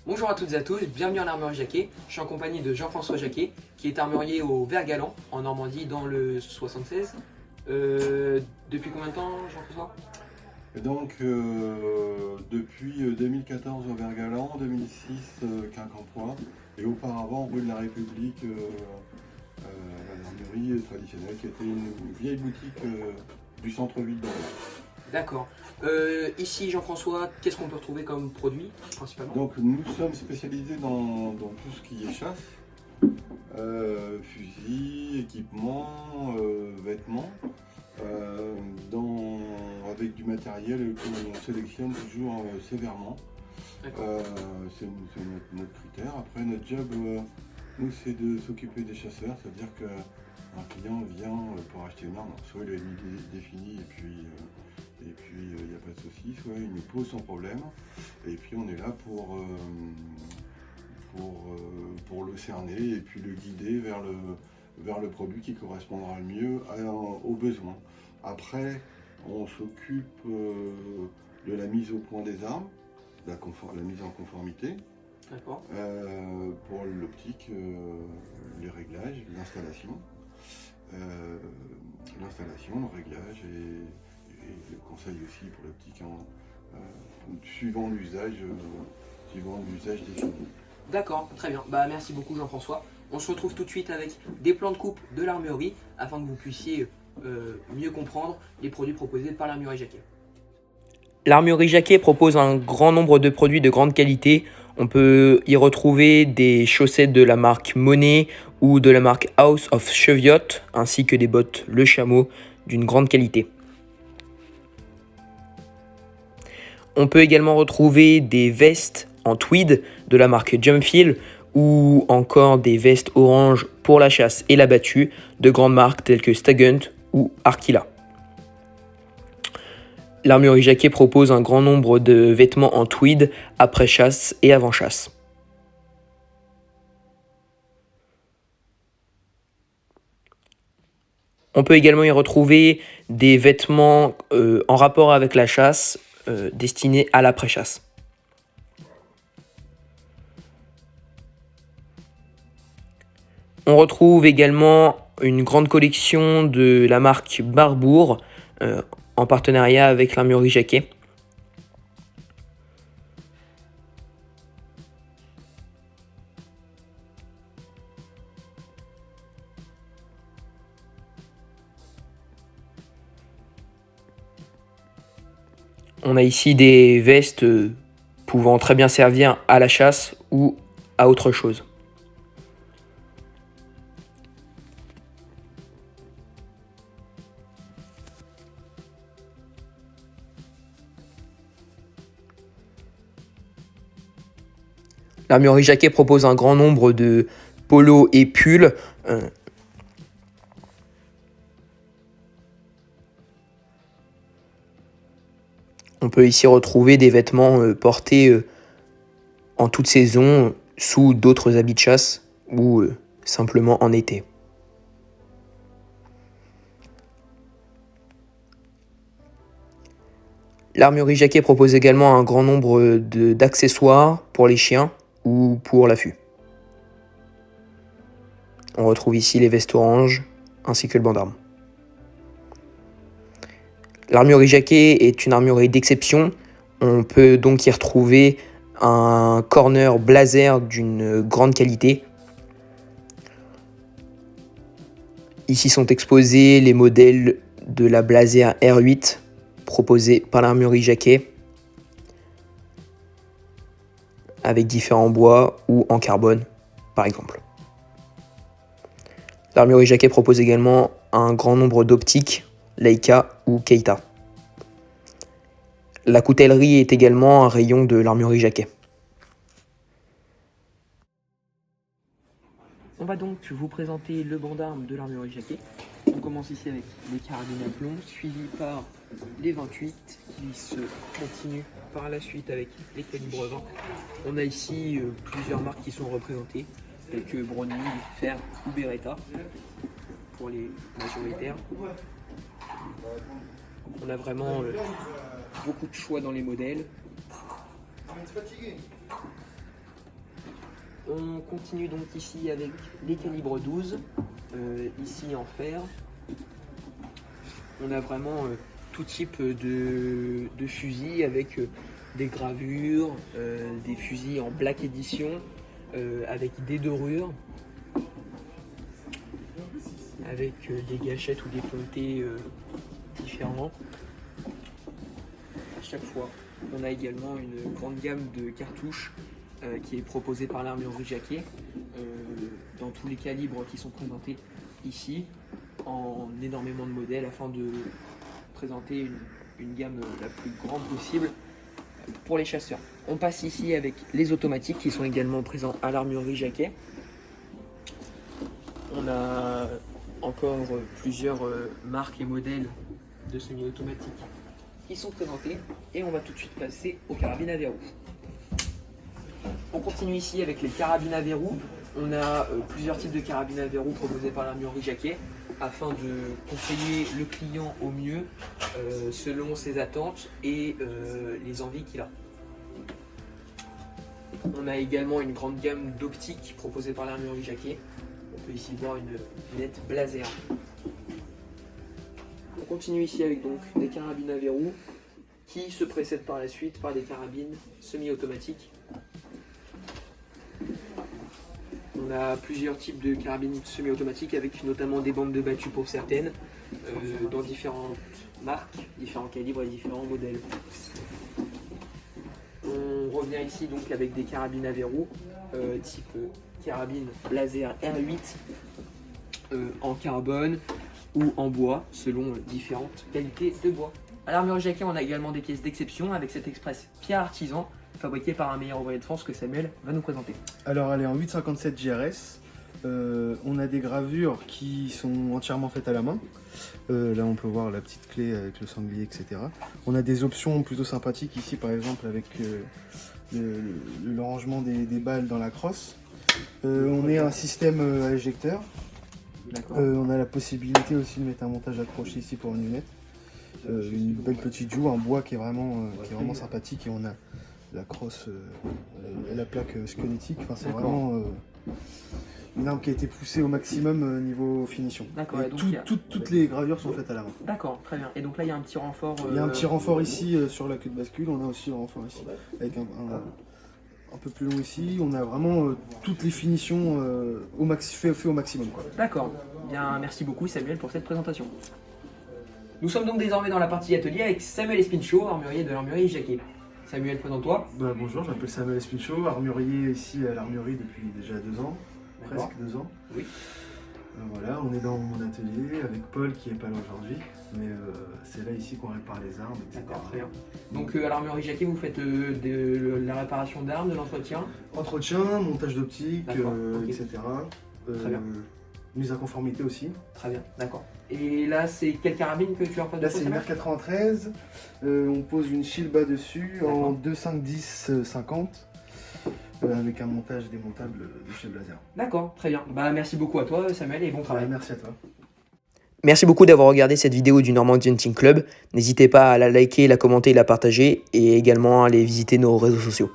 Bonjour à toutes et à tous, bienvenue en Armurerie Jacquet. Je suis en compagnie de Jean-François Jacquet, qui est armurier au Vert-Galant, en Normandie, dans le 76. Depuis combien de temps, Jean-François? Depuis 2014 au Vert-Galant, 2006 Quincampoix, et auparavant rue de la République, la l'armurerie traditionnelle, qui était une vieille boutique du centre-ville d'Orléans. D'accord. Ici, Jean-François, qu'est-ce qu'on peut retrouver comme produit, principalement? Donc nous sommes spécialisés dans tout ce qui est chasse, fusils, équipements, vêtements, avec du matériel que l'on sélectionne toujours sévèrement. D'accord. C'est notre critère. Après, notre job, nous, c'est de s'occuper des chasseurs, c'est-à-dire qu'un client vient pour acheter une arme, soit il a une idée définie et puis il n'y a pas de souci, soit il nous pose son problème, et puis on est là pour le cerner et puis le guider vers le produit qui correspondra le mieux aux besoins. Après, on s'occupe de la mise au point des armes, la mise en conformité, D'accord. pour l'optique, les réglages, l'installation, le réglage et le conseil aussi pour l'optique suivant l'usage défini. D'accord, très bien. Bah, merci beaucoup, Jean-François. On se retrouve tout de suite avec des plans de coupe de l'armurerie, afin que vous puissiez mieux comprendre les produits proposés par l'Armurerie Jacquet. L'Armurerie Jacquet propose un grand nombre de produits de grande qualité. On peut y retrouver des chaussettes de la marque Monet ou de la marque House of Cheviot, ainsi que des bottes Le Chameau d'une grande qualité. On peut également retrouver des vestes en tweed de la marque Jumpfil ou encore des vestes orange pour la chasse et la battue de grandes marques telles que Stagunt ou Arkila. L'Armurerie Jacquet propose un grand nombre de vêtements en tweed après-chasse et avant-chasse. On peut également y retrouver des vêtements en rapport avec la chasse destinés à l'après-chasse. On retrouve également une grande collection de la marque Barbour en partenariat avec l'Armurerie Jacquet. On a ici des vestes pouvant très bien servir à la chasse ou à autre chose. L'Armurerie Jacquet propose un grand nombre de polos et pulls. On peut ici retrouver des vêtements portés en toute saison, sous d'autres habits de chasse ou simplement en été. L'Armurerie Jacquet propose également un grand nombre d'accessoires pour les chiens ou pour l'affût. On retrouve ici les vestes oranges ainsi que le banc d'armes. L'Armurerie Jacquet est une armurerie d'exception. On peut donc y retrouver un corner blazer d'une grande qualité. Ici sont exposés les modèles de la Blazer R8 proposée par l'Armurerie Jacquet avec différents bois ou en carbone par exemple. L'Armurerie Jacquet propose également un grand nombre d'optiques Leica ou Keita. La coutellerie est également un rayon de l'Armurerie Jacquet. On va donc vous présenter le banc d'armes de l'Armurerie Jacquet. On commence ici avec les carabines à plomb, suivis par les 28, qui se continuent par la suite avec les calibres 20. On a ici plusieurs marques qui sont représentées, telles que Browning, Fer ou Beretta, pour les majoritaires. On a vraiment beaucoup de choix dans les modèles. On continue donc ici avec les calibres 12, ici en fer. On a vraiment tout type de fusils avec des gravures, des fusils en black edition avec des dorures, avec des gâchettes ou des pontés différents. À chaque fois, on a également une grande gamme de cartouches qui est proposée par l'armurerie Jacquet dans tous les calibres qui sont présentés ici en énormément de modèles afin de présenter une gamme la plus grande possible pour les chasseurs. On passe ici avec les automatiques qui sont également présents à l'armurerie Jacquet. On a encore plusieurs marques et modèles de semi-automatiques qui sont présentés et on va tout de suite passer aux carabines à verrou. On continue ici avec les carabines à verrou. On a plusieurs types de carabines à verrou proposées par l'armurerie Jacquet afin de conseiller le client au mieux selon ses attentes et les envies qu'il a. On a également une grande gamme d'optiques proposées par l'armurerie Jacquet. On peut ici voir une lunette Blaser. On continue ici avec donc des carabines à verrou qui se précèdent par la suite par des carabines semi-automatiques. On a plusieurs types de carabines semi-automatiques avec notamment des bandes de battu pour certaines, dans différentes marques, différents calibres et différents modèles. On revient ici donc avec des carabines à verrou, type carabine Blaser R8 en carbone ou en bois, selon différentes qualités de bois. À l'armurerie Jacquet, on a également des pièces d'exception avec cet express Pierre Artisan, fabriqué par un meilleur ouvrier de France que Samuel va nous présenter. Alors elle est en 857 GRS, on a des gravures qui sont entièrement faites à la main. Là on peut voir la petite clé avec le sanglier, etc. On a des options plutôt sympathiques ici, par exemple avec le rangement des balles dans la crosse. On a un système à éjecteur. On a la possibilité aussi de mettre un montage accroché ici pour une lunette. Une belle petite joue, un bois qui est vraiment sympathique, et on a la crosse, la plaque squelettique. Enfin, c'est vraiment une arme qui a été poussée au maximum niveau finition. D'accord. Toutes les gravures sont faites à la main. D'accord, très bien. Et donc là, il y a un petit renfort. Il y a un petit renfort ici sur la queue de bascule. On a aussi un renfort ici avec un peu plus long ici. On a vraiment toutes les finitions fait au maximum, quoi. D'accord. Bien, merci beaucoup Samuel pour cette présentation. Nous sommes donc désormais dans la partie atelier avec Samuel Espinchot, armurier de l'armurerie Jacquet. Samuel, présente-toi. Bonjour, je m'appelle Samuel Espinchot, armurier ici à l'armurerie depuis déjà 2 ans, presque 2 ans. Oui. Voilà, on est dans mon atelier avec Paul qui n'est pas là aujourd'hui, mais c'est là ici qu'on répare les armes, etc. D'accord, très bien. Donc à l'armurerie Jacquet, vous faites de la réparation d'armes, de l'entretien? Entretien, montage d'optique, okay. etc. Très bien. Mise à conformité aussi. Très bien, d'accord. Et là, c'est quelle carabine que tu as en face de toi? Là, c'est une R93. On pose une Shilba dessus en 2.5-10-50 avec un montage démontable de chez Blaser. D'accord, très bien. Bah, merci beaucoup à toi, Samuel, et bon travail. Merci à toi. Merci beaucoup d'avoir regardé cette vidéo du Normandy Hunting Club. N'hésitez pas à la liker, la commenter et la partager, et également à aller visiter nos réseaux sociaux.